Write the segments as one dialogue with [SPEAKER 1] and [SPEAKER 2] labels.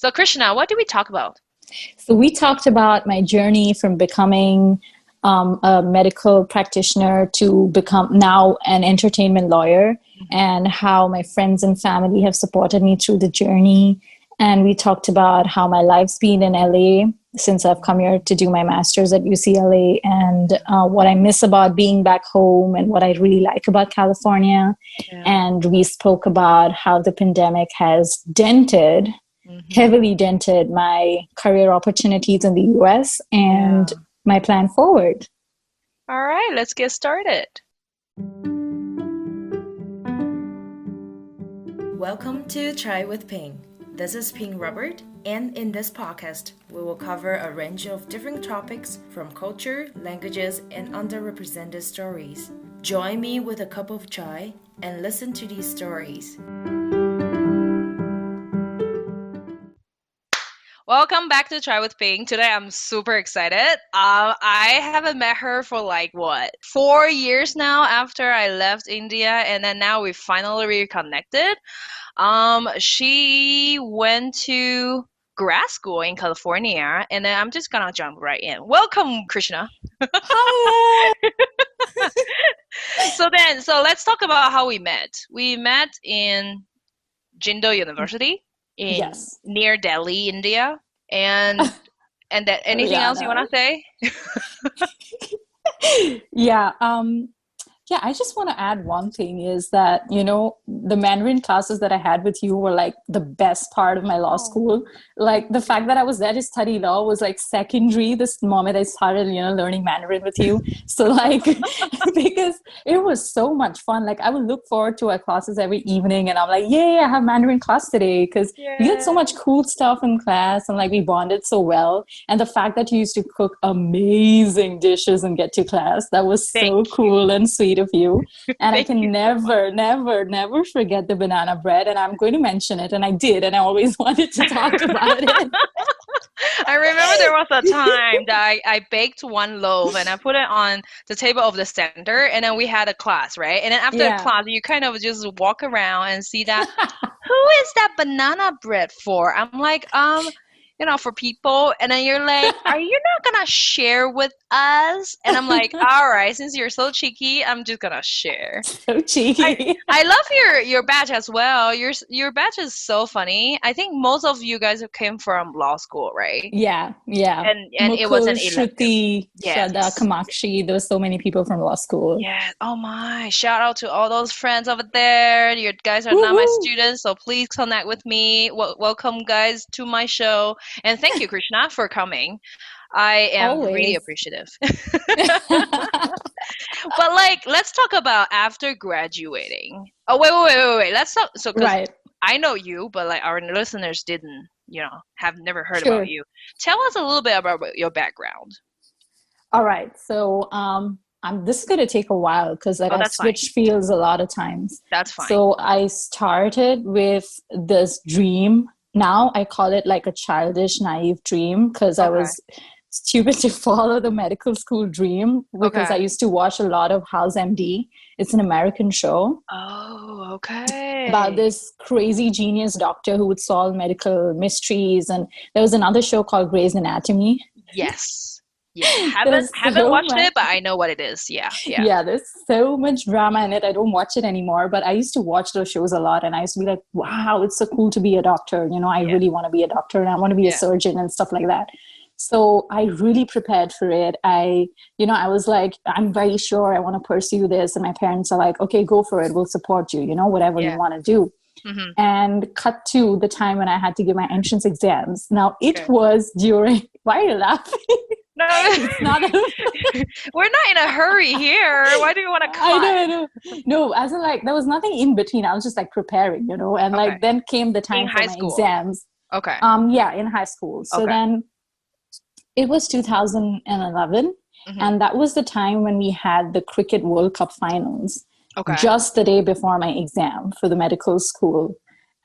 [SPEAKER 1] So Krishna, what did we talk about?
[SPEAKER 2] So we talked about my journey from becoming a medical practitioner to become now an entertainment lawyer, and how my friends and family have supported me through the journey. And we talked about how my life's been in LA since I've come here to do my master's at UCLA, and what I miss about being back home and what I really like about California.
[SPEAKER 1] Yeah.
[SPEAKER 2] And we spoke about how the pandemic has heavily dented my career opportunities in the US and my plan forward.
[SPEAKER 1] All right, let's get started.
[SPEAKER 3] Welcome to Chai with Ping. This is Ping Robert, and in this podcast, we will cover a range of different topics from culture, languages, and underrepresented stories. Join me with a cup of chai and listen to these stories.
[SPEAKER 1] Welcome back to Try with Ping. Today I'm super excited. I haven't met her for 4 years now after I left India, and then now we finally reconnected. She went to grad school in California, and then I'm just gonna jump right in. Welcome, Krishna.
[SPEAKER 2] Hi.
[SPEAKER 1] So let's talk about how we met. We met in Jindal University near Delhi, India, and that anything else you want to say?
[SPEAKER 2] I just want to add one thing is that, the Mandarin classes that I had with you were like the best part of my law school. Like the fact that I was there to study law was like secondary this moment I started, learning Mandarin with you. So because it was so much fun. Like I would look forward to our classes every evening and I'm like, yay, I have Mandarin class today, because we did so much cool stuff in class and we bonded so well. And the fact that you used to cook amazing dishes and get to class, that was so cool and sweet of you. And I can never forget the banana bread, and I'm going to mention it, and I did, and I always wanted to talk about it.
[SPEAKER 1] I remember there was a time that I baked one loaf and I put it on the table of the center, and then we had a class, right? And then after the class, you kind of just walk around and see that, who is that banana bread for? I'm like, for people. And then you're like, are you not gonna share with us? And I'm like, all right, since you're so cheeky, I'm just gonna share.
[SPEAKER 2] So cheeky.
[SPEAKER 1] I love your badge as well. Your badge is so funny. I think most of you guys came from law school, right?
[SPEAKER 2] Yeah.
[SPEAKER 1] And
[SPEAKER 2] Mukul,
[SPEAKER 1] it was an elective.
[SPEAKER 2] Shruti, Shraddha, Kamakshi. There were so many people from law school.
[SPEAKER 1] Yeah. Oh my! Shout out to all those friends over there. You guys are not my students, so please connect with me. Welcome, guys, to my show. And thank you, Krishna, for coming. I am really appreciative. But let's talk about after graduating. Oh, wait. Let's talk. So, because I know you, but our listeners didn't, have never heard about you. Tell us a little bit about your background.
[SPEAKER 2] All right. So, this is going to take a while because I switch fields a lot of times.
[SPEAKER 1] That's fine.
[SPEAKER 2] So I started with this dream. Now I call it like a childish, naive dream, because I was stupid to follow the medical school dream, because I used to watch a lot of House MD. It's an American show.
[SPEAKER 1] Oh, okay.
[SPEAKER 2] About this crazy genius doctor who would solve medical mysteries. And there was another show called Grey's Anatomy.
[SPEAKER 1] Yes. Yeah, haven't watched it, but I know what it is. Yeah.
[SPEAKER 2] There's so much drama in it. I don't watch it anymore, but I used to watch those shows a lot, and I used to be like, wow, it's so cool to be a doctor. I really want to be a doctor, and I want to be a surgeon and stuff like that. So I really prepared for it. I was like, I'm very sure I want to pursue this. And my parents are like, okay, go for it. We'll support you, whatever you want to do. Mm-hmm. And cut to the time when I had to give my entrance exams. Now, it was during... Why are you laughing?
[SPEAKER 1] No,
[SPEAKER 2] it's not
[SPEAKER 1] we're not in a hurry here. Why do you want to cut?
[SPEAKER 2] I know. No, as in there was nothing in between. I was just preparing, and then came the time for my exams.
[SPEAKER 1] Okay.
[SPEAKER 2] In high school. So then it was 2011, and that was the time when we had the Cricket World Cup finals. Okay. Just the day before my exam for the medical school.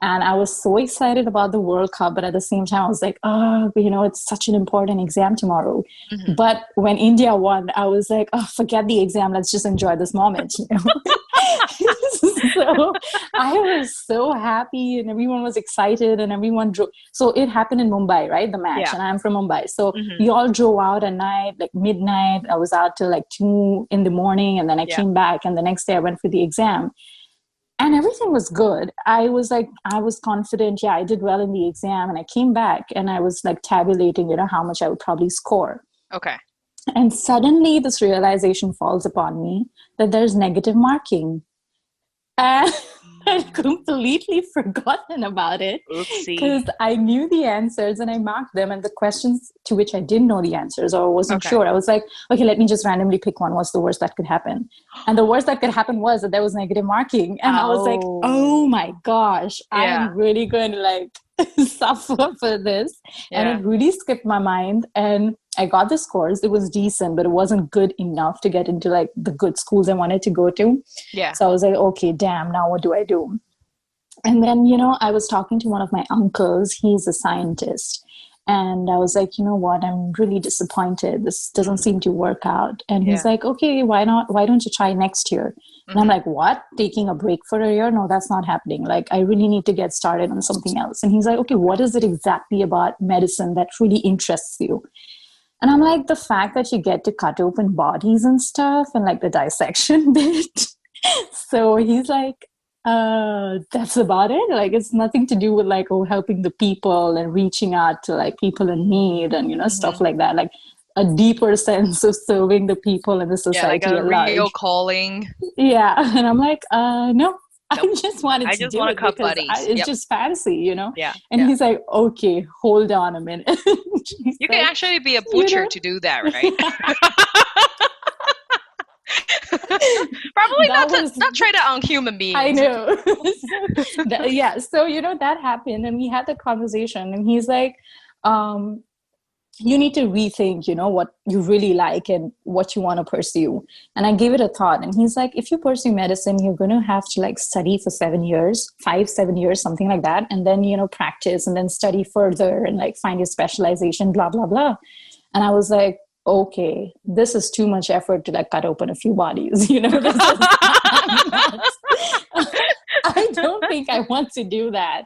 [SPEAKER 2] And I was so excited about the World Cup, but at the same time, I was like, it's such an important exam tomorrow. Mm-hmm. But when India won, I was like, forget the exam. Let's just enjoy this moment. So I was so happy and everyone was excited and everyone drove. So it happened in Mumbai, right? The match.
[SPEAKER 1] Yeah.
[SPEAKER 2] And I'm from Mumbai. So we all drove out at night, like midnight. I was out till like 2 in the morning, and then I came back, and the next day I went for the exam. And everything was good. I was confident. Yeah, I did well in the exam. And I came back and I was like tabulating, how much I would probably score.
[SPEAKER 1] Okay.
[SPEAKER 2] And suddenly this realization falls upon me that there's negative marking. And I'd completely forgotten about it. Because I knew the answers and I marked them, and the questions to which I didn't know the answers or wasn't sure, I was like, okay, let me just randomly pick one. What's the worst that could happen? And the worst that could happen was that there was negative marking. And I was like, oh my gosh, I am really going to like suffer for this. And it really skipped my mind. And I got the scores. It was decent, but it wasn't good enough to get into like the good schools I wanted to go to. Yeah. So I was like, okay, damn, now what do I do? And then, I was talking to one of my uncles. He's a scientist. And I was like, you know what? I'm really disappointed. This doesn't seem to work out. And he's like, okay, why not? Why don't you try next year? And I'm like, what? Taking a break for a year? No, that's not happening. Like, I really need to get started on something else. And he's like, okay, what is it exactly about medicine that really interests you? And I'm like, the fact that you get to cut open bodies and stuff, and like the dissection bit. So he's like, that's about it. Like, it's nothing to do with like, helping the people and reaching out to like people in need and, stuff like that. Like a deeper sense of serving the people in the society.
[SPEAKER 1] Yeah, like a real calling.
[SPEAKER 2] Yeah. And I'm like, no. I just wanted to do it
[SPEAKER 1] cut
[SPEAKER 2] because
[SPEAKER 1] buddies.
[SPEAKER 2] It's just fancy,
[SPEAKER 1] Yeah.
[SPEAKER 2] And he's like, okay, hold on a minute.
[SPEAKER 1] You can actually be a butcher to do that, right? Probably not try that on human beings.
[SPEAKER 2] I know. So that happened, and we had the conversation, and he's like, you need to rethink, what you really like and what you want to pursue. And I gave it a thought. And he's like, if you pursue medicine, you're going to have to like study for 7 years, 7 years, something like that. And then, practice and then study further and like find your specialization, blah, blah, blah. And I was like, okay, this is too much effort to like cut open a few bodies, I don't think I want to do that.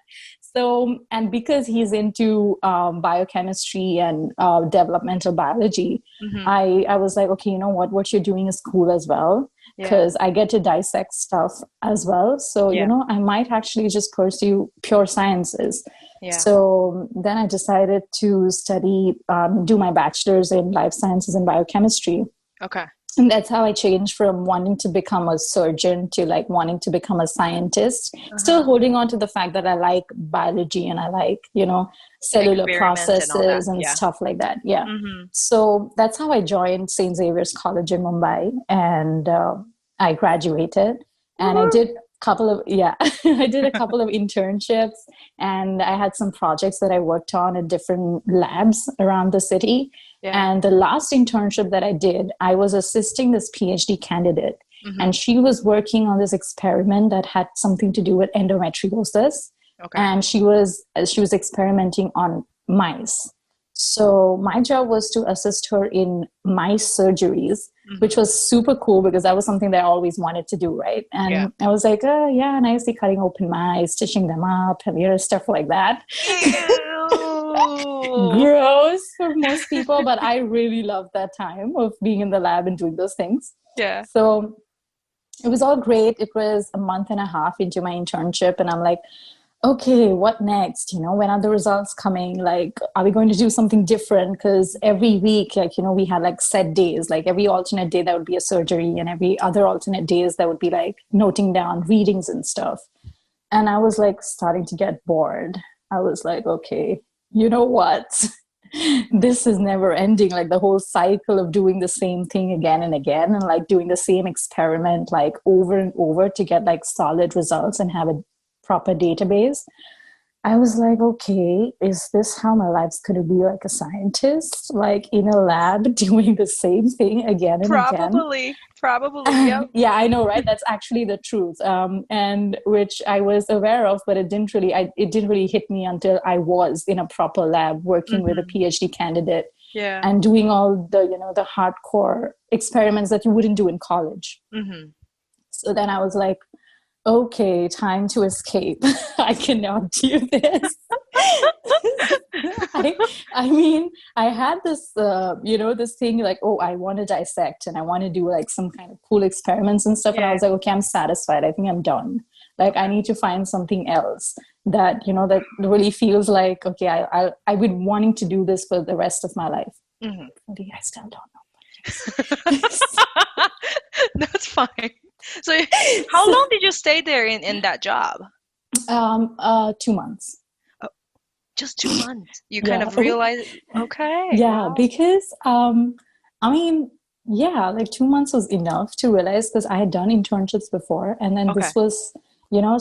[SPEAKER 2] So, and because he's into biochemistry and developmental biology, I was like, okay, you know what you're doing is cool as well, because I get to dissect stuff as well. So, I might actually just pursue pure sciences. Yeah. So then I decided to study, do my bachelor's in life sciences and biochemistry. Okay. And that's how I changed from wanting to become a surgeon to like wanting to become a scientist, still holding on to the fact that I like biology and I like, cellular processes and stuff like that. Yeah. So that's how I joined St. Xavier's College in Mumbai, and I graduated, and I did I did a couple of internships, and I had some projects that I worked on at different labs around the city. Yeah. And the last internship that I did, I was assisting this PhD candidate, and she was working on this experiment that had something to do with endometriosis. Okay. And she was experimenting on mice. So my job was to assist her in mice surgeries, which was super cool because that was something that I always wanted to do, right? And I was like, nicely cutting open mice, stitching them up, and stuff like that. Gross for most people, but I really loved that time of being in the lab and doing those things. Yeah. So it was all great. It was a month and a half into my internship, and I'm like, okay, what next? When are the results coming? Like, are we going to do something different? Because every week, we had like set days, like every alternate day that would be a surgery, and every other alternate days that would be like noting down readings and stuff. And I was like starting to get bored. I was like, okay, you know what? This is never ending. Like the whole cycle of doing the same thing again and again, and like doing the same experiment like over and over to get like solid results and have a proper database. I was like, okay, is this how my life's going to be, like a scientist, like in a lab doing the same thing again and again? Probably, yep. Yeah, I know, right? That's actually the truth, and which I was aware of, but it didn't really hit me until I was in a proper lab working with a PhD candidate, and doing all the the hardcore experiments that you wouldn't do in college. So then I was like, okay, time to escape. I cannot do this. I mean, I had this, this thing like, oh, I want to dissect and I want to do like some kind of cool experiments and stuff. And I was like, okay, I'm satisfied. I think I'm done. Like, I need to find something else that, that really feels like, okay, I've been wanting to do this for the rest of my life. I still don't know.
[SPEAKER 1] That's fine. So how long did you stay there in that job?
[SPEAKER 2] 2 months.
[SPEAKER 1] Oh, just 2 months. You kind of realized, okay.
[SPEAKER 2] Yeah, wow. Because I mean, yeah, like 2 months was enough to realize, because I had done internships before, and then this was,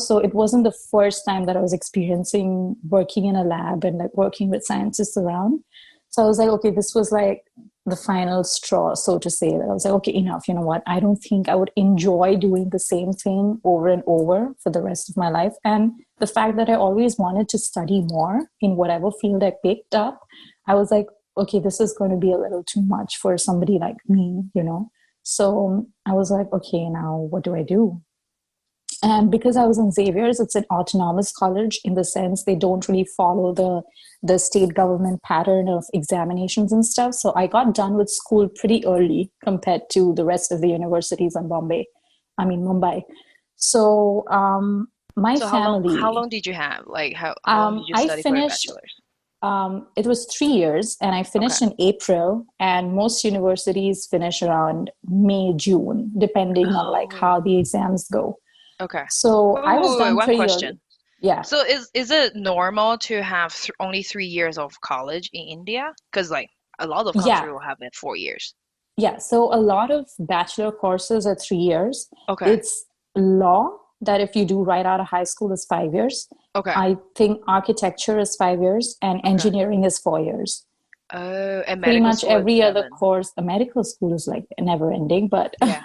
[SPEAKER 2] so it wasn't the first time that I was experiencing working in a lab and like working with scientists around. So I was like, okay, this was like the final straw, so to say. That I was like, okay, enough. You know what? I don't think I would enjoy doing the same thing over and over for the rest of my life. And the fact that I always wanted to study more in whatever field I picked up, I was like, okay, this is going to be a little too much for somebody like me, So I was like, okay, now what do I do? And because I was in Xavier's, it's an autonomous college in the sense they don't really follow the state government pattern of examinations and stuff. So I got done with school pretty early compared to the rest of the universities in Mumbai. So my family...
[SPEAKER 1] How long did you have? Like how long did you study for a bachelor's?
[SPEAKER 2] It was 3 years, and I finished in April, and most universities finish around May, June, depending on like how the exams go.
[SPEAKER 1] Okay.
[SPEAKER 2] So I was done
[SPEAKER 1] one question.
[SPEAKER 2] Yeah.
[SPEAKER 1] So is it normal to have only 3 years of college in India? Because like a lot of countries will have it 4 years.
[SPEAKER 2] Yeah. So a lot of bachelor courses are 3 years.
[SPEAKER 1] Okay.
[SPEAKER 2] It's law that if you do right out of high school is 5 years.
[SPEAKER 1] Okay.
[SPEAKER 2] I think architecture is 5 years and engineering is 4 years.
[SPEAKER 1] Oh, and
[SPEAKER 2] pretty much every other course. A medical school is like never ending, but yeah.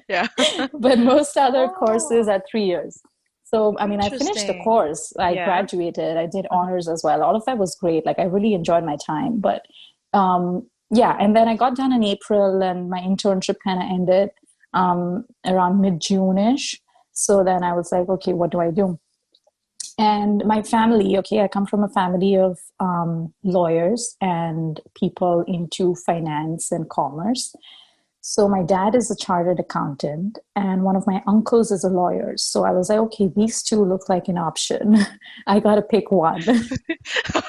[SPEAKER 1] Yeah.
[SPEAKER 2] But most other courses are 3 years. So, I mean, I finished the course. I graduated. I did honors as well. All of that was great. Like, I really enjoyed my time. But, and then I got done in April, and my internship kind of ended around mid-June-ish. So then I was like, okay, what do I do? And my family, I come from a family of lawyers and people into finance and commerce. So my dad is a chartered accountant and one of my uncles is a lawyer. So I was like, okay, these two look like an option. I got to pick one.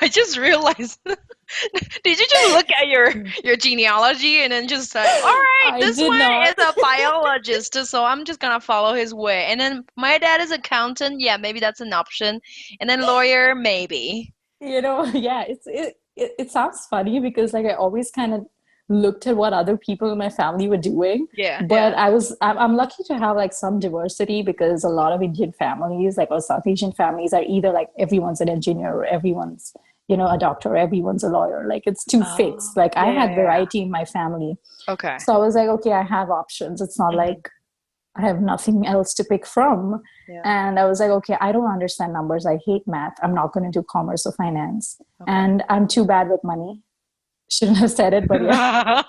[SPEAKER 1] I just realized, did you just look at your genealogy and then just say, all right, this one is a biologist, so I'm just going to follow his way. And then my dad is accountant. Yeah, maybe that's an option. And then lawyer, maybe.
[SPEAKER 2] It sounds funny because like I always kind of looked at what other people in my family were doing. But I'm lucky to have like some diversity because a lot of Indian families, like or South Asian families, are either like everyone's an engineer or everyone's, a doctor, or everyone's a lawyer. Like it's too fixed. Like I had variety in my family.
[SPEAKER 1] Okay.
[SPEAKER 2] So I was like, okay, I have options. It's not like I have nothing else to pick from. Yeah. And I was like, okay, I don't understand numbers. I hate math. I'm not going to do commerce or finance. Okay. And I'm too bad with money. Shouldn't have said it, but yeah.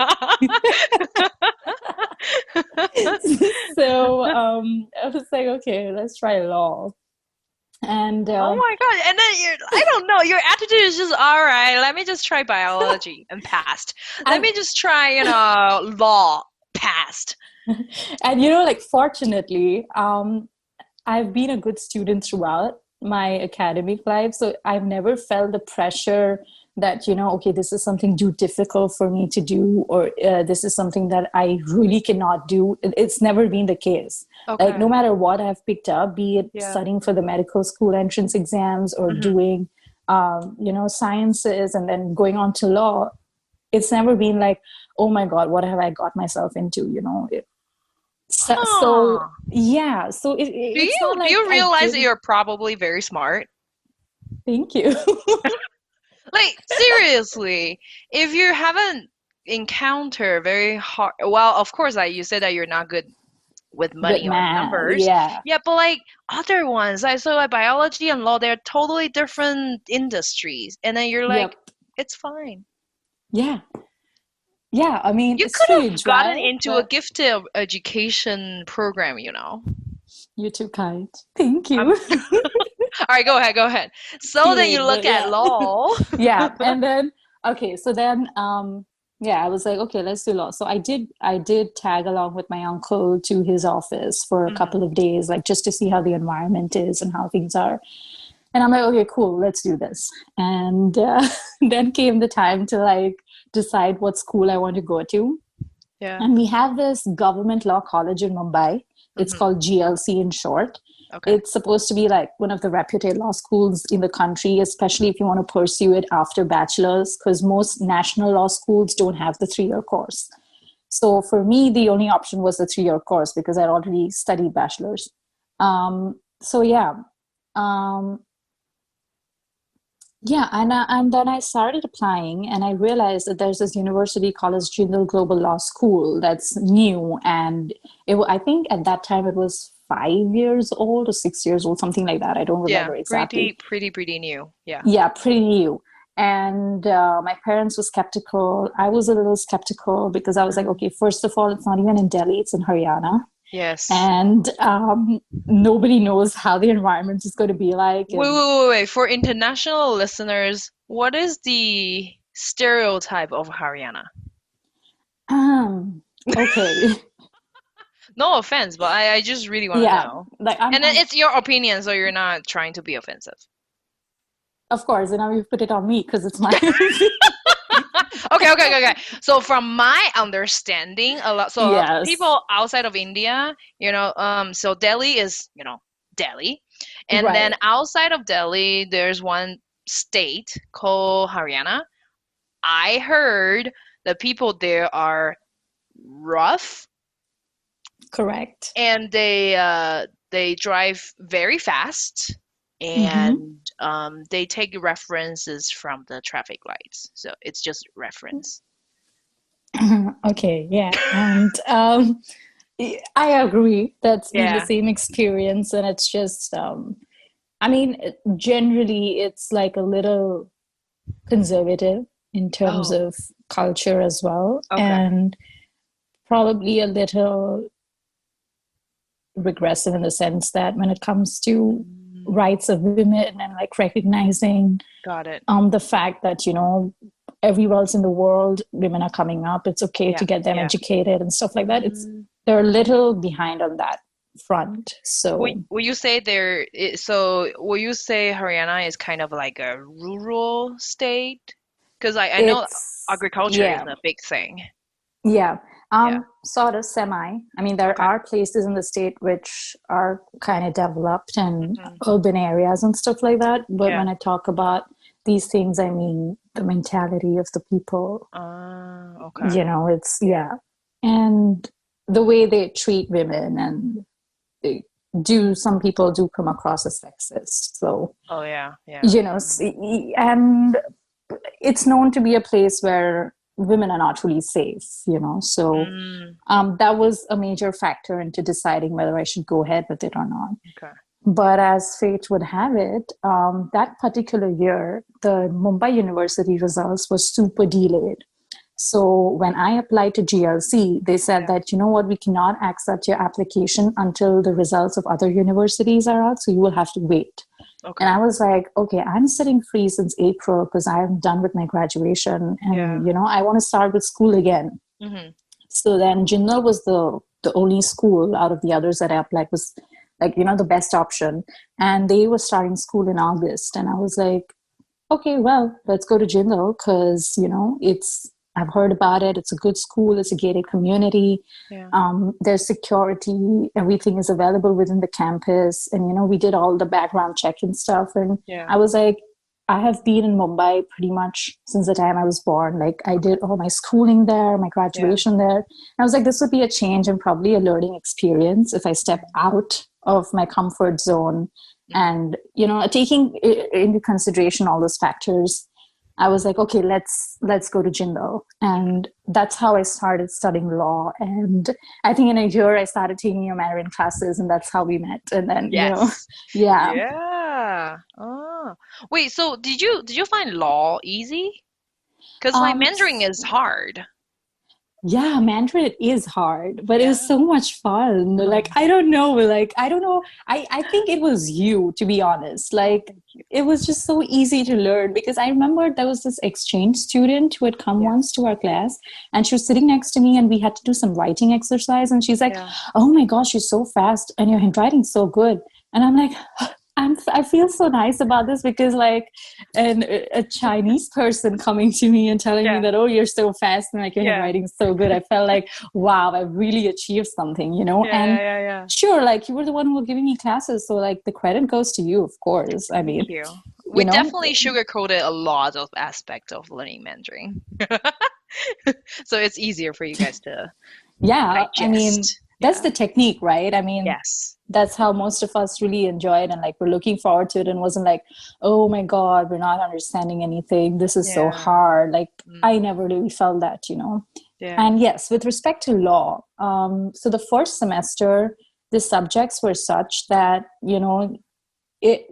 [SPEAKER 2] So I was like, okay, let's try law. And
[SPEAKER 1] oh my god! And then I don't know. Your attitude is just all right. Let me just try biology and passed. Let me just try, law, passed.
[SPEAKER 2] And like fortunately, I've been a good student throughout my academic life, so I've never felt the pressure that, okay, this is something too difficult for me to do, or this is something that I really cannot do. It's never been the case. Okay. Like no matter what I've picked up, be it studying for the medical school entrance exams or doing, sciences and then going on to law, it's never been like, oh my God, what have I got myself into, So yeah. So do
[SPEAKER 1] you realize that you're probably very smart?
[SPEAKER 2] Thank you.
[SPEAKER 1] Like, seriously, if you haven't encountered very hard... Well, of course, like you said that you're not good with money or numbers. Yeah, but like other ones, I saw like biology and law, they're totally different industries. And then you're like, it's fine.
[SPEAKER 2] Yeah. Yeah, I mean,
[SPEAKER 1] you could have gotten into a gifted education program,
[SPEAKER 2] You're too kind. Thank
[SPEAKER 1] I'm
[SPEAKER 2] you.
[SPEAKER 1] All right, go ahead. So then you
[SPEAKER 2] Kidding,
[SPEAKER 1] look
[SPEAKER 2] but
[SPEAKER 1] at
[SPEAKER 2] yeah.
[SPEAKER 1] law.
[SPEAKER 2] Yeah. And then okay, so then yeah, I was like, okay, let's do law. So I did tag along with my uncle to his office for a
[SPEAKER 1] Mhm.
[SPEAKER 2] couple of days, like just to see how the environment is and how things are. And I'm like, okay, cool, let's do this. And then came the time to like decide what school I want to go to.
[SPEAKER 1] Yeah.
[SPEAKER 2] And we have this government law college in Mumbai. It's
[SPEAKER 1] Mhm.
[SPEAKER 2] called GLC in short.
[SPEAKER 1] Okay.
[SPEAKER 2] It's supposed to be like one of the reputed law schools in the country, especially if you want to pursue it after bachelor's, because most national law schools don't have the 3 year course. So for me, the only option was the 3 year course because I'd already studied bachelor's. So yeah. Um, yeah, and then I started applying, and I realized that there's this university called as Jindal Global Law School that's new, and I think at that time it was 5 years old or 6 years old, something like that. I don't
[SPEAKER 1] Yeah,
[SPEAKER 2] remember exactly.
[SPEAKER 1] pretty new. Yeah.
[SPEAKER 2] Yeah, pretty new. And my parents were skeptical. I was a little skeptical because I was like,
[SPEAKER 1] Mm.
[SPEAKER 2] okay, first of all, it's not even in Delhi; it's in Haryana,
[SPEAKER 1] Yes.
[SPEAKER 2] and nobody knows how the environment is going to be like, and
[SPEAKER 1] Wait. For international listeners, what is the stereotype of Haryana?
[SPEAKER 2] um, okay.
[SPEAKER 1] No offense, but I just really want to
[SPEAKER 2] Yeah,
[SPEAKER 1] know.
[SPEAKER 2] like
[SPEAKER 1] And then it's your opinion, so you're not trying to be offensive.
[SPEAKER 2] of course, and now you put it on me because it's my
[SPEAKER 1] Okay. So from my understanding, a lot so
[SPEAKER 2] yes,
[SPEAKER 1] people outside of India, so Delhi is, Delhi. And then
[SPEAKER 2] right,
[SPEAKER 1] outside of Delhi, there's one state called Haryana. I heard the people there are rough
[SPEAKER 2] correct.
[SPEAKER 1] and they drive very fast
[SPEAKER 2] Mm-hmm.
[SPEAKER 1] and they take references from the traffic lights. So it's just reference.
[SPEAKER 2] Okay, yeah, and I agree. That's been the
[SPEAKER 1] Yeah.
[SPEAKER 2] same experience, and it's just, I mean, generally, it's like a little conservative in terms
[SPEAKER 1] Oh,
[SPEAKER 2] of culture as well,
[SPEAKER 1] okay.
[SPEAKER 2] and probably a little regressive in the sense that when it comes to
[SPEAKER 1] Mm,
[SPEAKER 2] rights of women and like recognizing
[SPEAKER 1] got it.
[SPEAKER 2] the fact that everywhere else in the world women are coming up, it's okay
[SPEAKER 1] Yeah,
[SPEAKER 2] to get them
[SPEAKER 1] yeah.
[SPEAKER 2] educated and stuff like that. It's
[SPEAKER 1] Mm.
[SPEAKER 2] They're a little behind on that front,
[SPEAKER 1] Will,
[SPEAKER 2] so
[SPEAKER 1] will you say so will you say Haryana is kind of like a rural state? Because I know
[SPEAKER 2] it's
[SPEAKER 1] agriculture is
[SPEAKER 2] yeah,
[SPEAKER 1] a big thing.
[SPEAKER 2] yeah,
[SPEAKER 1] Yeah.
[SPEAKER 2] sort of semi. I mean, there
[SPEAKER 1] Okay.
[SPEAKER 2] are places in the state which are kind of developed and
[SPEAKER 1] Hmm.
[SPEAKER 2] urban areas and stuff like that, but
[SPEAKER 1] Yeah.
[SPEAKER 2] when I talk about these things, I mean the mentality of the people.
[SPEAKER 1] Okay.
[SPEAKER 2] It's yeah, and the way they treat women, and they some people do come across as sexist, so
[SPEAKER 1] Oh yeah, yeah.
[SPEAKER 2] you know s- and it's known to be a place where women are not really safe, so
[SPEAKER 1] Mm,
[SPEAKER 2] that was a major factor into deciding whether I should go ahead with it or not.
[SPEAKER 1] okay.
[SPEAKER 2] But as fate would have it, that particular year, the Mumbai University results were super delayed. So when I applied to GLC, they said
[SPEAKER 1] Yeah.
[SPEAKER 2] that, you know what, we cannot accept your application until the results of other universities are out. So you will have to wait. And
[SPEAKER 1] Okay.
[SPEAKER 2] I was like, okay, I'm sitting free since April because I'm done with my graduation.
[SPEAKER 1] Yeah.
[SPEAKER 2] And, I want to start with school again.
[SPEAKER 1] Hmm.
[SPEAKER 2] So then Jindal was the only school out of the others that I applied was like, the best option. And they were starting school in August. And I was like, okay, well, let's go to Jindal because, I've heard about it. It's a good school. It's a gated community.
[SPEAKER 1] Yeah.
[SPEAKER 2] There's security. Everything is available within the campus. And, we did all the background check and stuff. And
[SPEAKER 1] Yeah.
[SPEAKER 2] I was like, I have been in Mumbai pretty much since the time I was born. Like I
[SPEAKER 1] Okay.
[SPEAKER 2] did all my schooling there, my
[SPEAKER 1] Yeah.
[SPEAKER 2] graduation there. And I was like, this would be a change and probably a learning experience if I step out of my comfort zone.
[SPEAKER 1] Hmm.
[SPEAKER 2] And, taking into consideration all those factors, I was like, okay, let's go to Jindal. And that's how I started studying law. And I think in a year I started taking your Mandarin classes, and that's how we met. And then,
[SPEAKER 1] Yes.
[SPEAKER 2] yeah.
[SPEAKER 1] Yeah. Oh. Wait, so did you find law easy? Because like
[SPEAKER 2] Um,
[SPEAKER 1] Mandarin is hard.
[SPEAKER 2] Yeah, Mandarin is hard, but it was so much fun. Like, I don't know. Like, I don't know. I think it was you, to be honest. Like, it was just so easy to learn because I remember there was this exchange student who had come once to our class, and she was sitting next to me and we had to do some writing exercise. And she's like, oh my gosh, you're so fast and your handwriting's so good. And I'm like, I feel so nice about this because like a Chinese person coming to me and telling me that, oh, you're so fast and like your handwriting's so good. I felt like, wow, I really achieved something, you know? Sure, like you were the one who was giving me classes. So like the credit goes to you, of course. I mean,
[SPEAKER 1] we definitely sugarcoated a lot of aspects of learning Mandarin. So it's easier for you guys to digest.
[SPEAKER 2] I mean, that's the technique, right? I mean, that's how most of us really enjoyed and like we're looking forward to it and wasn't like, oh my God, we're not understanding anything. This is so hard. Like I never really felt that, you know? And yes, with respect to law, so the first semester, the subjects were such that, you know,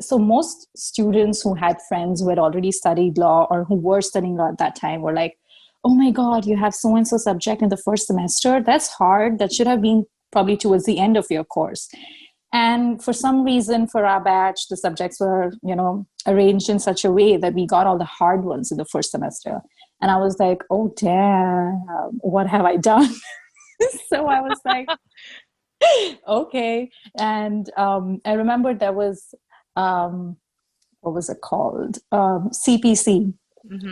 [SPEAKER 2] so most students who had friends who had already studied law or who were studying law at that time were like, oh my God, you have so-and-so subject in the first semester. That's hard. That should have been probably towards the end of your course. And for some reason, for our batch, the subjects were, you know, arranged in such a way that we got all the hard ones in the first semester. And I was like, oh, damn, what have I done? So I was like, okay. And I remember there was, what was it called? CPC,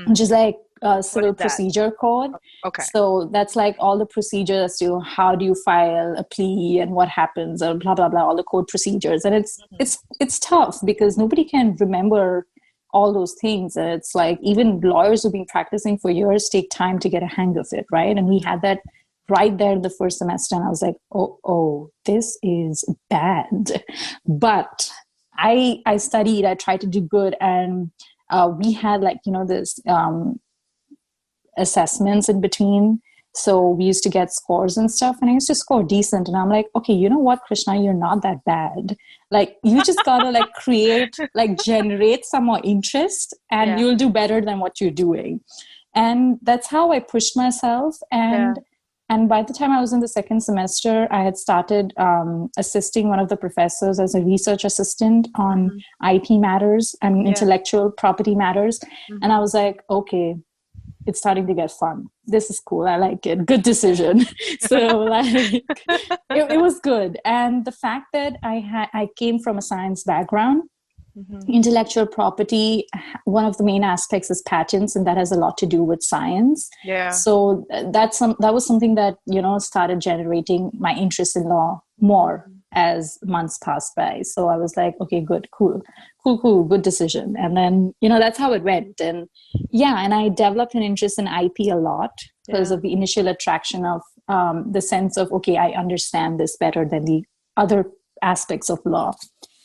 [SPEAKER 2] which is like Civil Procedure Code.
[SPEAKER 1] Okay.
[SPEAKER 2] So that's like all the procedures to how do you file a plea and what happens and blah, blah, blah, all the code procedures. And it's tough because nobody can remember all those things. And it's like even lawyers who've been practicing for years take time to get a hang of it, right? And we had that right there in the first semester. And I was like, oh, this is bad. But I studied, I tried to do good. And we had like, you know, this assessments in between. So we used to get scores and stuff and I used to score decent. And I'm like, okay, you know what, Krishna, you're not that bad. Like you just gotta like generate some more interest and you'll do better than what you're doing. And that's how I pushed myself. And by the time I was in the second semester, I had started assisting one of the professors as a research assistant on IP matters and intellectual property matters. And I was like, okay, it's starting to get fun. This is cool. I like it. Good decision. So like, it was good. And the fact that I came from a science background, intellectual property, one of the main aspects is patents, and that has a lot to do with science. So that was something that, you know, started generating my interest in law more as months passed by. So I was like, okay, good, cool, good decision. And then, you know, that's how it went. And and I developed an interest in IP a lot because of the initial attraction of the sense of, okay, I understand this better than the other aspects of law.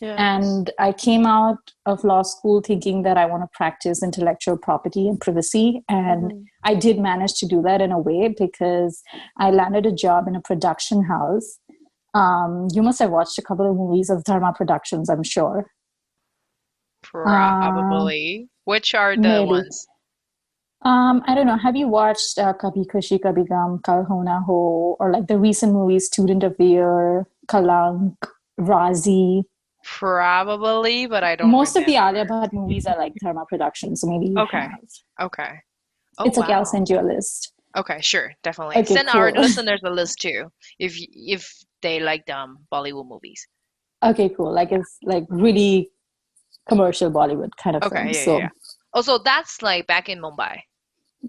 [SPEAKER 2] And I came out of law school thinking that I want to practice intellectual property and privacy. And I did manage to do that in a way because I landed a job in a production house. You must have watched a couple of movies of Dharma Productions, I'm sure.
[SPEAKER 1] Probably. Which are the ones?
[SPEAKER 2] I don't know. Have you watched Kabhi Khushi Kabhi Gum, Kal Ho Na Ho, or like the recent movies Student of the Year, Kalank, Razi?
[SPEAKER 1] Probably, but I don't
[SPEAKER 2] Most of the Alia Bhatt movies are like Dharma Productions, so maybe you have.
[SPEAKER 1] Okay.
[SPEAKER 2] It's okay, I'll send you a list.
[SPEAKER 1] Okay, sure, definitely.
[SPEAKER 2] Okay,
[SPEAKER 1] send
[SPEAKER 2] cool.
[SPEAKER 1] our listeners a list too, if they like Bollywood movies.
[SPEAKER 2] Okay, cool. Like it's like really commercial Bollywood kind of thing.
[SPEAKER 1] Yeah. Also, that's like back in Mumbai.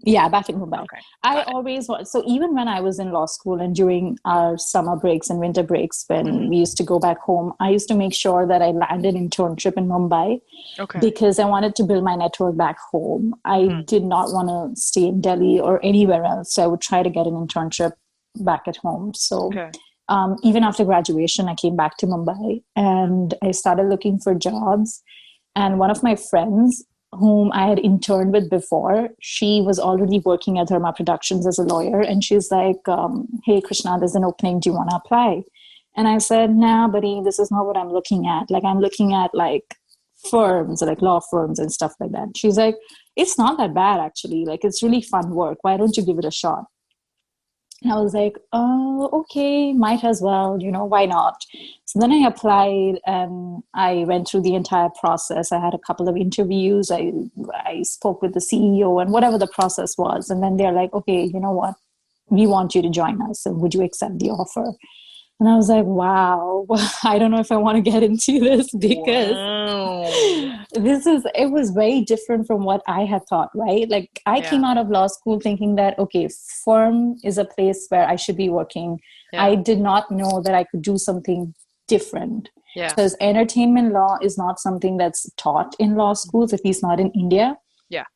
[SPEAKER 2] Yeah, back in Mumbai.
[SPEAKER 1] Okay,
[SPEAKER 2] I always was. So even when I was in law school and during our summer breaks and winter breaks, when we used to go back home, I used to make sure that I landed an internship in Mumbai because I wanted to build my network back home. I did not want to stay in Delhi or anywhere else. So I would try to get an internship back at home. So even after graduation, I came back to Mumbai and I started looking for jobs. And one of my friends whom I had interned with before, she was already working at Dharma Productions as a lawyer. And she's like, hey, Krishna, there's an opening. Do you want to apply? And I said, nah, buddy, this is not what I'm looking at. Like, I'm looking at like firms, like law firms and stuff like that. She's like, it's not that bad, actually. Like, it's really fun work. Why don't you give it a shot? And I was like, oh, okay, might as well, why not? So then I applied and I went through the entire process. I had a couple of interviews. I spoke with the CEO and whatever the process was. And then they're like, okay, you know what? We want you to join us. And would you accept the offer? And I was like, wow, I don't know if I want to get into this because
[SPEAKER 1] Wow.
[SPEAKER 2] it was very different from what I had thought, right? Like I
[SPEAKER 1] Yeah.
[SPEAKER 2] came out of law school thinking that, okay, firm is a place where I should be working.
[SPEAKER 1] Yeah.
[SPEAKER 2] I did not know that I could do something different.
[SPEAKER 1] Yeah.
[SPEAKER 2] Because entertainment law is not something that's taught in law schools, at least not in India.
[SPEAKER 1] Yeah.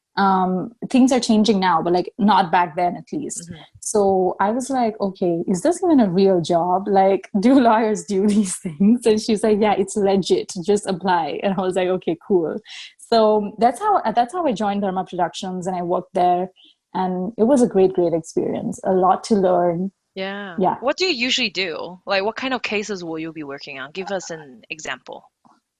[SPEAKER 2] Things are changing now, but like not back then at least. So I was like, okay, is this even a real job? Like, do lawyers do these things? And she's like, yeah, it's legit, just apply. And I was like, okay, cool. So that's how I joined Dharma Productions, and I worked there, and it was a great experience, a lot to learn.
[SPEAKER 1] Yeah.
[SPEAKER 2] Yeah.
[SPEAKER 1] What do you usually do? Like, what kind of cases will you be working on? Give us an example.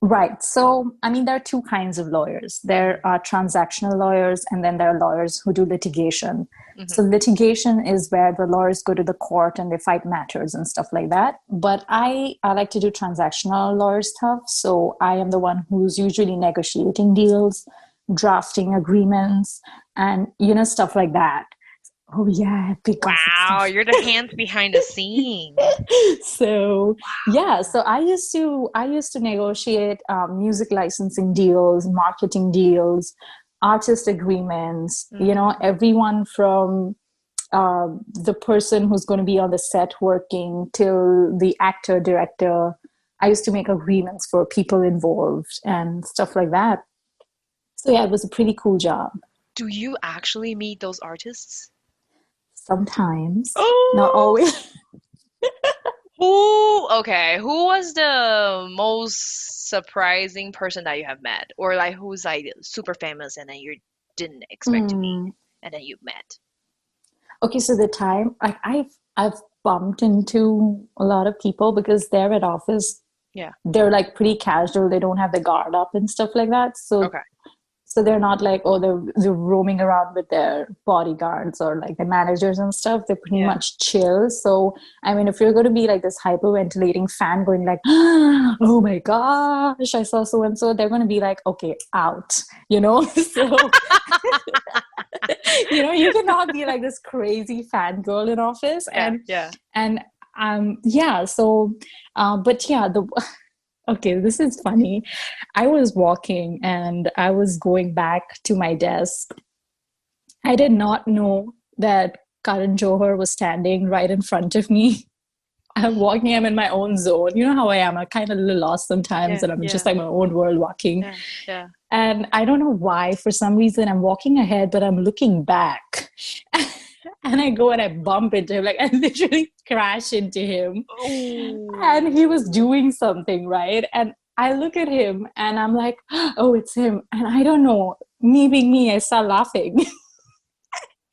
[SPEAKER 2] Right. So, I mean, there are two kinds of lawyers. There are transactional lawyers, and then there are lawyers who do litigation. So, litigation is where the lawyers go to the court and they fight matters and stuff like that. But I like to do transactional lawyer stuff. So, I am the one who's usually negotiating deals, drafting agreements, and, stuff like that. Oh, yeah, big gossip
[SPEAKER 1] Wow,
[SPEAKER 2] stuff.
[SPEAKER 1] you're the hands behind the scenes.
[SPEAKER 2] So yeah, so I used to negotiate music licensing deals, marketing deals, artist agreements, everyone from the person who's going to be on the set working till the actor director. I used to make agreements for people involved and stuff like that. So yeah, it was a pretty cool job.
[SPEAKER 1] Do you actually meet those artists?
[SPEAKER 2] Sometimes, not
[SPEAKER 1] Oh,
[SPEAKER 2] always.
[SPEAKER 1] who was the most surprising person that you have met? Or like who's like super famous and then you didn't expect to meet and then you met?
[SPEAKER 2] Okay, so the time like I've bumped into a lot of people because they're at office.
[SPEAKER 1] Yeah.
[SPEAKER 2] They're like pretty casual. They don't have the guard up and stuff like that. So
[SPEAKER 1] Okay.
[SPEAKER 2] so they're not like, oh, they're roaming around with their bodyguards or like the managers and stuff. They're pretty
[SPEAKER 1] Yeah.
[SPEAKER 2] much chill. So I mean, if you're going to be like this hyperventilating fan going like, oh my gosh, I saw so and so, they're going to be like, okay, out, So you cannot be like this crazy fangirl in office.
[SPEAKER 1] Yeah.
[SPEAKER 2] Yeah, so but yeah, the okay, this is funny. I was walking and I was going back to my desk. I did not know that Karan Johar was standing right in front of me. I'm walking, I'm in my own zone. You know how I am. I'm kind of a little lost sometimes, and I'm just like my own world walking.
[SPEAKER 1] Yeah.
[SPEAKER 2] And I don't know why, for some reason, I'm walking ahead, but I'm looking back. And I go and I bump into him. Like, I literally crash into him.
[SPEAKER 1] Ooh.
[SPEAKER 2] And he was doing something, right? And I look at him and I'm like, oh, it's him. And I don't know, me being me, I start laughing.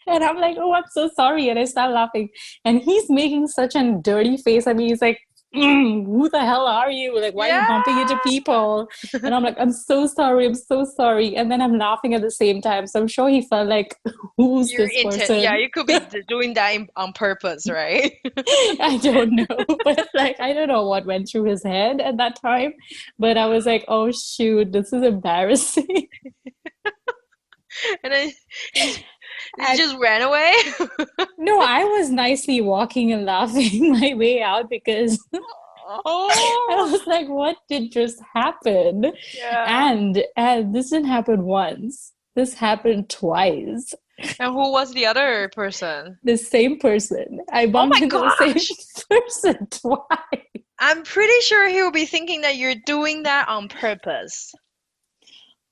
[SPEAKER 2] And I'm like, oh, I'm so sorry. And I start laughing. And he's making such a dirty face at me. He's like, who the hell are you? Like, why are you bumping into people? And I'm like, I'm so sorry. I'm so sorry. And then I'm laughing at the same time. So I'm sure he felt like, who's this person?
[SPEAKER 1] Yeah, you could be doing that on purpose, right?
[SPEAKER 2] I don't know. But like, I don't know what went through his head at that time. But I was like, oh, shoot, this is embarrassing.
[SPEAKER 1] And then you just ran away?
[SPEAKER 2] No, I was nicely walking and laughing my way out because I was like, what did just happen?
[SPEAKER 1] Yeah.
[SPEAKER 2] And this didn't happen once. This happened twice.
[SPEAKER 1] And who was the other person?
[SPEAKER 2] The same person. I bumped into the same person twice.
[SPEAKER 1] I'm pretty sure he'll be thinking that you're doing that on purpose.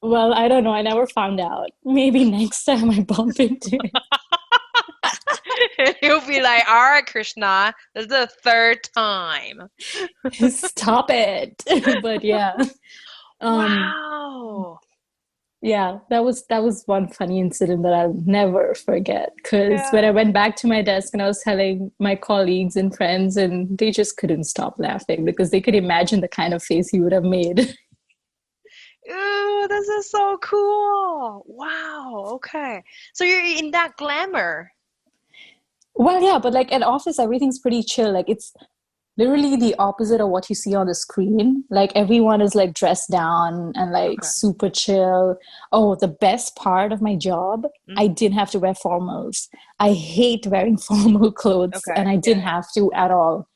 [SPEAKER 2] Well, I don't know. I never found out. Maybe next time I bump into him.
[SPEAKER 1] He'll be like, all right, Krishna, this is the third time.
[SPEAKER 2] Stop it. But yeah.
[SPEAKER 1] Wow.
[SPEAKER 2] Yeah, that was one funny incident that I'll never forget. Because when I went back to my desk and I was telling my colleagues and friends, and they just couldn't stop laughing because they could imagine the kind of face he would have made.
[SPEAKER 1] Ooh, this is so cool. Wow. Okay. So you're in that glamour.
[SPEAKER 2] Well, yeah, but like at office, everything's pretty chill. Like it's literally the opposite of what you see on the screen. Like everyone is like dressed down and like
[SPEAKER 1] Okay.
[SPEAKER 2] super chill. Oh, the best part of my job, I didn't have to wear formals. I hate wearing formal clothes and
[SPEAKER 1] Okay.
[SPEAKER 2] I didn't
[SPEAKER 1] Yeah.
[SPEAKER 2] have to at all.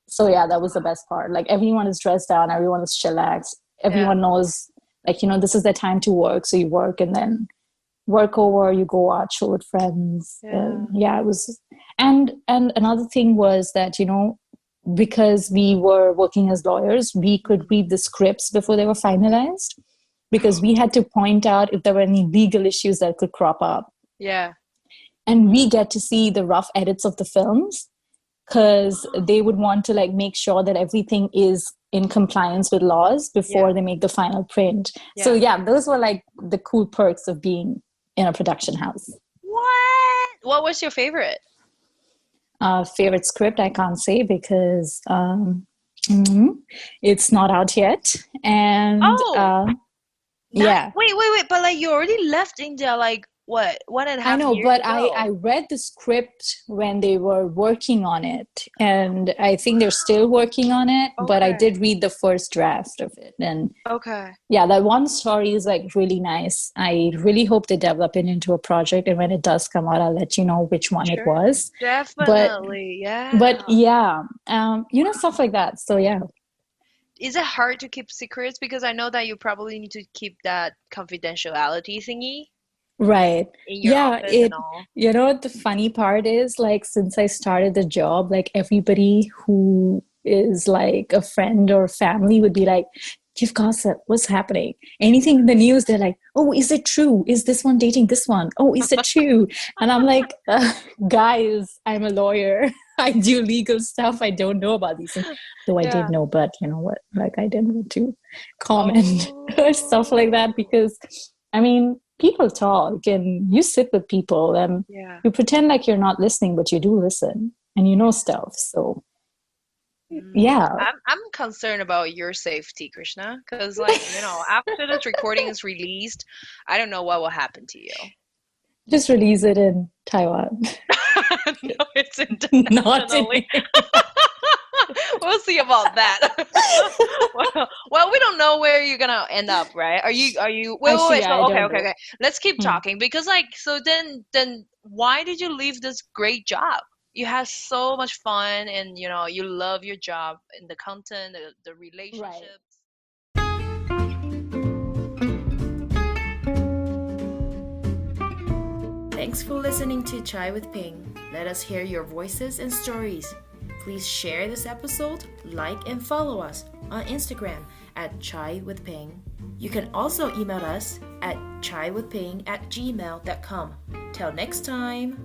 [SPEAKER 2] So yeah, that was the best part. Like everyone is dressed down, everyone is chillaxed.
[SPEAKER 1] Yeah.
[SPEAKER 2] Everyone knows like, this is the time to work. So you work and then work over, you go out, chill with friends.
[SPEAKER 1] Yeah.
[SPEAKER 2] Yeah, it was. And another thing was that, because we were working as lawyers, we could read the scripts before they were finalized because we had to point out if there were any legal issues that could crop up.
[SPEAKER 1] Yeah.
[SPEAKER 2] And we get to see the rough edits of the films because they would want to like make sure that everything is in compliance with laws before they make the final print.
[SPEAKER 1] Yeah.
[SPEAKER 2] So yeah, those were like the cool perks of being in a production house.
[SPEAKER 1] What was your favorite?
[SPEAKER 2] Favorite script, I can't say because it's not out yet. And yeah.
[SPEAKER 1] Wait. But like you already left India like what? 1.5
[SPEAKER 2] I know,
[SPEAKER 1] years
[SPEAKER 2] but
[SPEAKER 1] ago.
[SPEAKER 2] I read the script when they were working on it, and I think they're still working on it, but I did read the first draft of it. And yeah, that one story is like really nice. I really hope they develop it into a project, and when it does come out, I'll let you know which one it was.
[SPEAKER 1] Definitely, yeah.
[SPEAKER 2] But yeah, stuff like that. So yeah.
[SPEAKER 1] Is it hard to keep secrets? Because I know that you probably need to keep that confidentiality thingy.
[SPEAKER 2] Right.
[SPEAKER 1] In your office and all.
[SPEAKER 2] You know what the funny part is? Like, since I started the job, like everybody who is like a friend or family would be like, give gossip, what's happening? Anything in the news, they're like, oh, is it true? Is this one dating this one? Oh, is it true? And I'm like, guys, I'm a lawyer. I do legal stuff. I don't know about these things. Though I did know, but you know what? Like, I didn't want to comment or stuff like that because, I mean, people talk and you sit with people and you pretend like you're not listening, but you do listen and you know stuff. So yeah.
[SPEAKER 1] I'm concerned about your safety, Krishna, because like, after this recording is released, I don't know what will happen to you.
[SPEAKER 2] Just release it in Taiwan.
[SPEAKER 1] No, it's internationally. We'll see about that. Well, we don't know where you're gonna end up, right? Are you? Wait. So, okay. Let's keep talking because, like, so then, why did you leave this great job? You had so much fun, and you love your job and the content, the relationships.
[SPEAKER 3] Thanks for listening to Chai with Ping. Let us hear your voices and stories. Please share this episode, like and follow us on Instagram at chaiwithping. You can also email us at chaiwithping@gmail.com. Till next time.